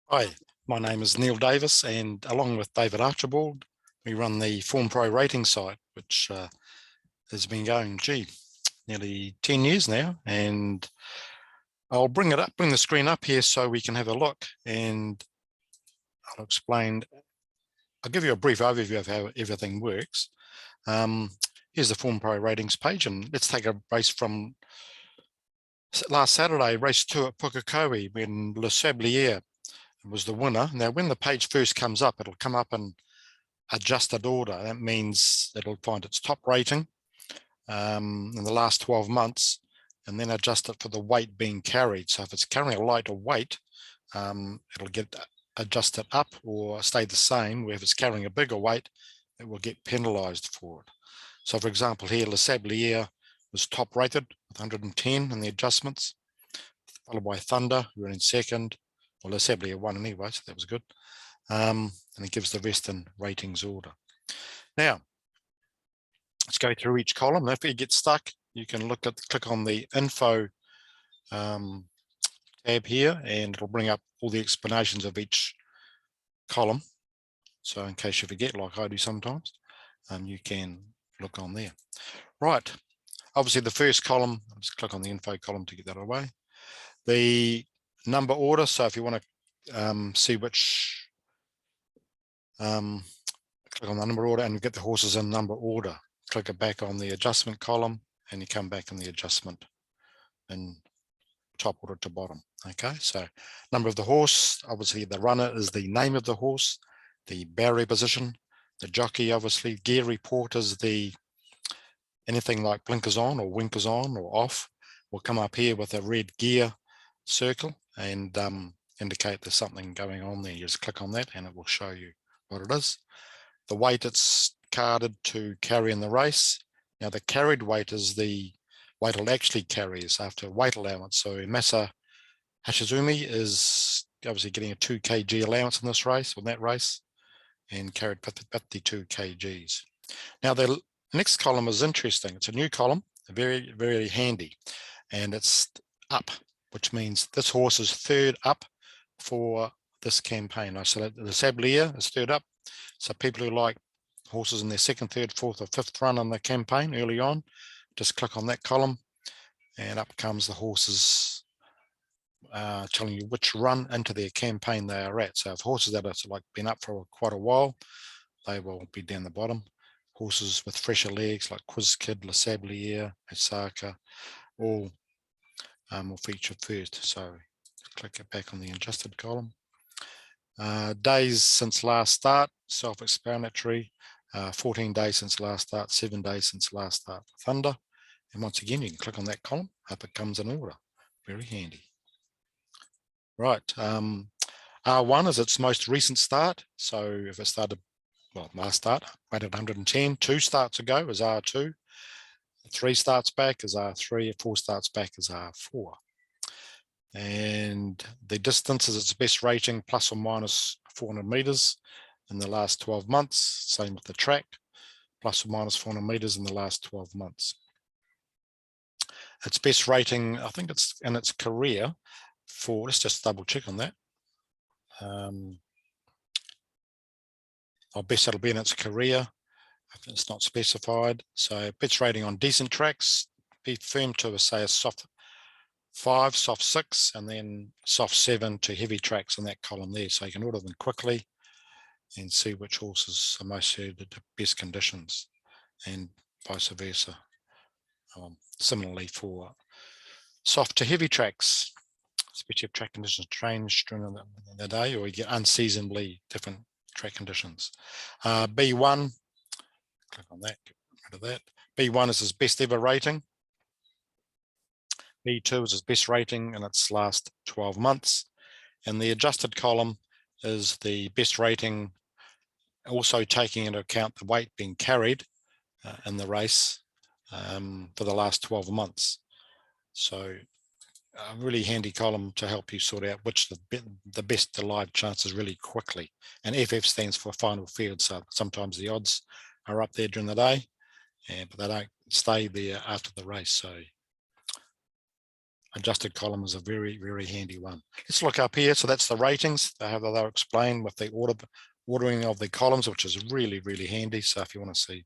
Hi, my name is Neil Davis, and along with David Archibald, we run the Formpro Ratings site, which has been going, nearly 10 years now. And I'll bring the screen up here so we can have a look, and I'll give you a brief overview of how everything works. Here's the Formpro Ratings page, and let's take a race from last Saturday, race 2 at Pukekohe, when Le Sablier was the winner. Now, when the page first comes up, it'll come up in adjusted order. That means it'll find its top rating in the last 12 months and then adjust it for the weight being carried. So if it's carrying a lighter weight, it'll get adjusted up or stay the same, where if it's carrying a bigger weight, it will get penalized for it. So for example, here, Le Sablier was top rated with 110 in the adjustments, followed by Thunder, who were in second. Well, Le Sablier won anyway, so that was good. And it gives the rest in ratings order. Now, let's go through each column. If you get stuck, you can click on the info tab here, and it'll bring up all the explanations of each column. So in case you forget, like I do sometimes, you can look on there. Right, obviously the first column, I'll just click on the info column to get that away. The number order, so if you want to see which, click on the number order and get the horses in number order. Click it back on the adjustment column, and you come back in the adjustment in top order to bottom. Okay, so number of the horse, obviously the runner is the name of the horse, the barrier position, the jockey, obviously gear report is the anything like blinkers on or winkers on or off will come up here with a red gear circle and indicate there's something going on there. You just click on that and it will show you what it is. The weight it's carded to carry in the race. Now the carried weight is the weight it'll actually carries after weight allowance. So Masa Hashizumi is obviously getting a 2 kg allowance in this race, or that race, and carried 52 kgs. Now the next column is interesting. It's a new column, very, very handy, and it's up, which means this horse is third up for this campaign. So the Sablier is third up. So people who like horses in their second, third, fourth, or fifth run on the campaign early on, just click on that column, and up comes the horses telling you which run into their campaign they are at. So if horses that are like been up for quite a while, they will be down the bottom. Horses with fresher legs like Quiz Kid, Le Sablier, Osaka, all will feature first. So click it back on the adjusted column. Days since last start, self-explanatory. 14 days since last start, 7 days since last start for Thunder. And once again, you can click on that column, up it comes in order. Very handy. Right, R1 is its most recent start. So if it started, well, last start, rated 110, 2 starts ago is R2, 3 starts back is R3, 4 starts back is R4. And the distance is its best rating, plus or minus 400 meters in the last 12 months. Same with the track, plus or minus 400 meters in the last 12 months. Its best rating, I think it's in its career for, let's just double check on that. I guess it'll be in its career. It's not specified. So best rating on decent tracks, be firm to say a soft 5, soft 6, and then soft 7 to heavy tracks in that column there. So you can order them quickly and see which horses are most suited to best conditions, and vice versa. Similarly for soft to heavy tracks, especially if track conditions change during the day, or you get unseasonably different track conditions. B1, click on that, get rid of that. B1 is his best ever rating. B2 is his best rating in its last 12 months. And the adjusted column is the best rating, also taking into account the weight being carried in the race for the last 12 months. So a really handy column to help you sort out which the best live chances really quickly. And FF stands for final field, so sometimes the odds are up there during the day, but they don't stay there after the race. So adjusted column is a very, very handy one. Let's look up here. So that's the ratings. They're explained with the ordering of the columns, which is really, really handy. So if you want to see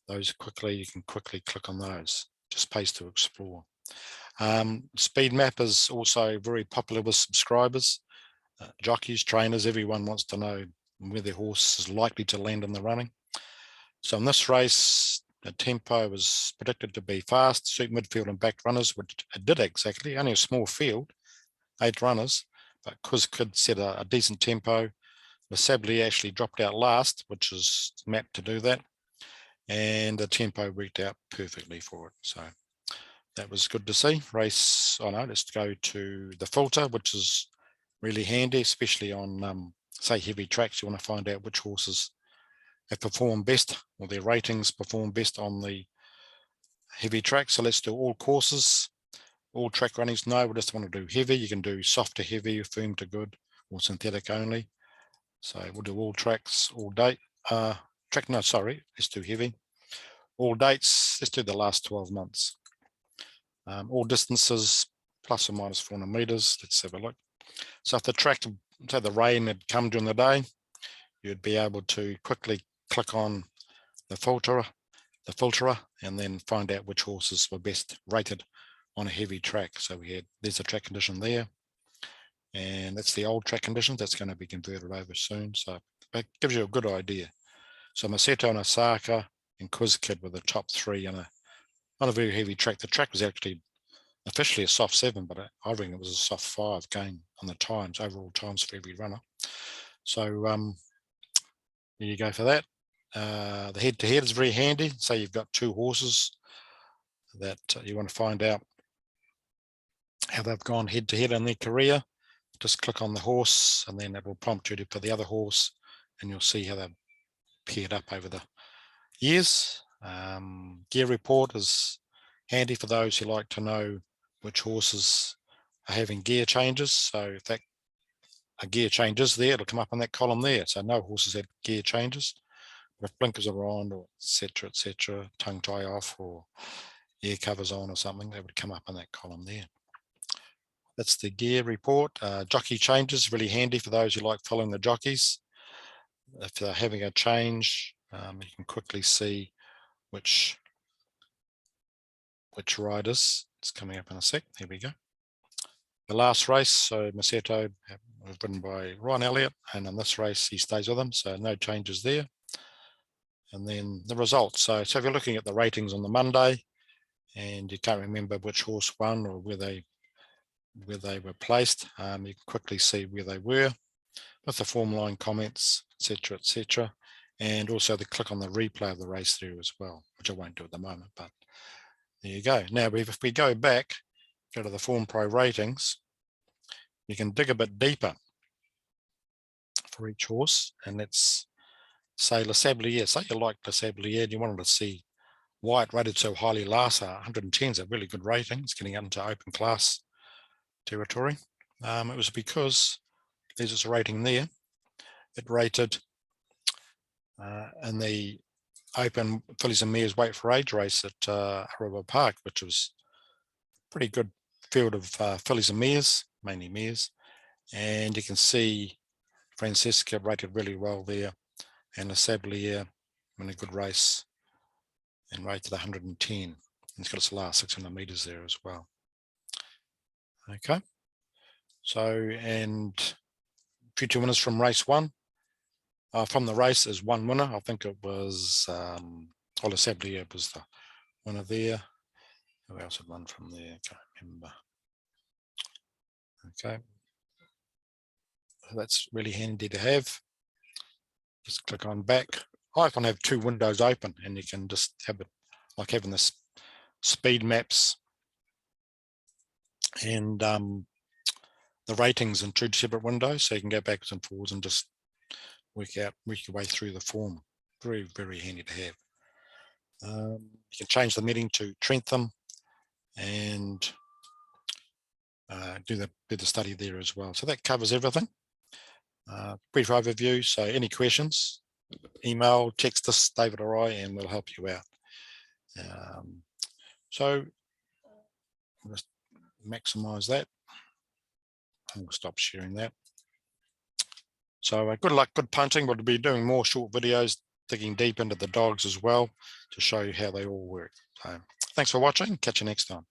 those quickly, you can quickly click on those. Just pays to explore. Speed map is also very popular with subscribers, jockeys, trainers. Everyone wants to know where their horse is likely to land in the running. So in this race, the tempo was predicted to be fast, suit midfield and back runners, which it did exactly. Only a small field, 8 runners, but Quiz Kid set a decent tempo. The Sablé actually dropped out last, which is mapped to do that, and the tempo worked out perfectly for it. So that was good to see. Race, let's go to the filter, which is really handy, especially on, say, heavy tracks. You want to find out which horses have performed best, or their ratings perform best on the heavy track. So let's do all courses, all track runnings. No, we just want to do heavy. You can do soft to heavy, firm to good, or synthetic only. So we'll do all tracks, all date. Let's do heavy. All dates, let's do the last 12 months. All distances, plus or minus 400 meters. Let's have a look. So if the track, say the rain had come during the day, you'd be able to quickly click on the filterer, and then find out which horses were best rated on a heavy track. So there's a track condition there, and that's the old track conditions. That's going to be converted over soon. So it gives you a good idea. So Maseto and Osaka and Quiz Kid were the top 3 on a very heavy track. The track was actually officially a soft 7, but I reckon it was a soft 5 going on the times, overall times for every runner. So there you go for that. The head-to-head is very handy. Say you've got 2 horses that you want to find out how they've gone head-to-head in their career. Just click on the horse, and then it will prompt you for the other horse, and you'll see how they've paired up over the years. Gear report is handy for those who like to know which horses are having gear changes. So if that a gear change is there, it'll come up in that column there. So no horses had gear changes. But if blinkers are on, or etc., tongue tie off, or air covers on or something, they would come up in that column there. That's the gear report. Jockey changes, really handy for those who like following the jockeys. If they're having a change, you can quickly see which riders. It's coming up in a sec. Here we go. The last race, so Maseto was ridden by Ryan Elliott, and in this race he stays with him, so no changes there. And then the results. So if you're looking at the ratings on the Monday and you can't remember which horse won or where they were placed, you can quickly see where they were with the form line comments, etc., and also the click on the replay of the race through as well, which I won't do at the moment, but there you go. Now, if we go back, go to the Formpro ratings, you can dig a bit deeper for each horse, and let's say Le Sablier. Say you like Le Sablier and you wanted to see why it rated so highly last. 110 is a really good rating. It's getting into open class territory. It was because there's its rating there. It rated in the open fillies and mares weight for age race at River Park, which was a pretty good field of fillies and mares, mainly mares. And you can see Francesca rated really well there, and Le Sablier in a good race and rated 110. And it's got its last 600 meters there as well. Okay. So, and future winners from race 1. From the race is 1 winner. I think it was Le Sablier was the winner there. Who else had won from there? I can't remember. Okay. So that's really handy to have. Just click on back. I often have 2 windows open, and you can just have it like having this speed maps and the ratings in 2 separate windows, so you can go backwards and forwards and just work your way through the form. Very, very handy to have. You can change the meeting to Trentham and do the study there as well. So that covers everything. Brief overview. So any questions, email, text us, David or I, and we'll help you out. So just maximize that. We'll stop sharing that. So good luck, good punting. We'll be doing more short videos, digging deep into the dogs as well to show you how they all work. So thanks for watching. Catch you next time.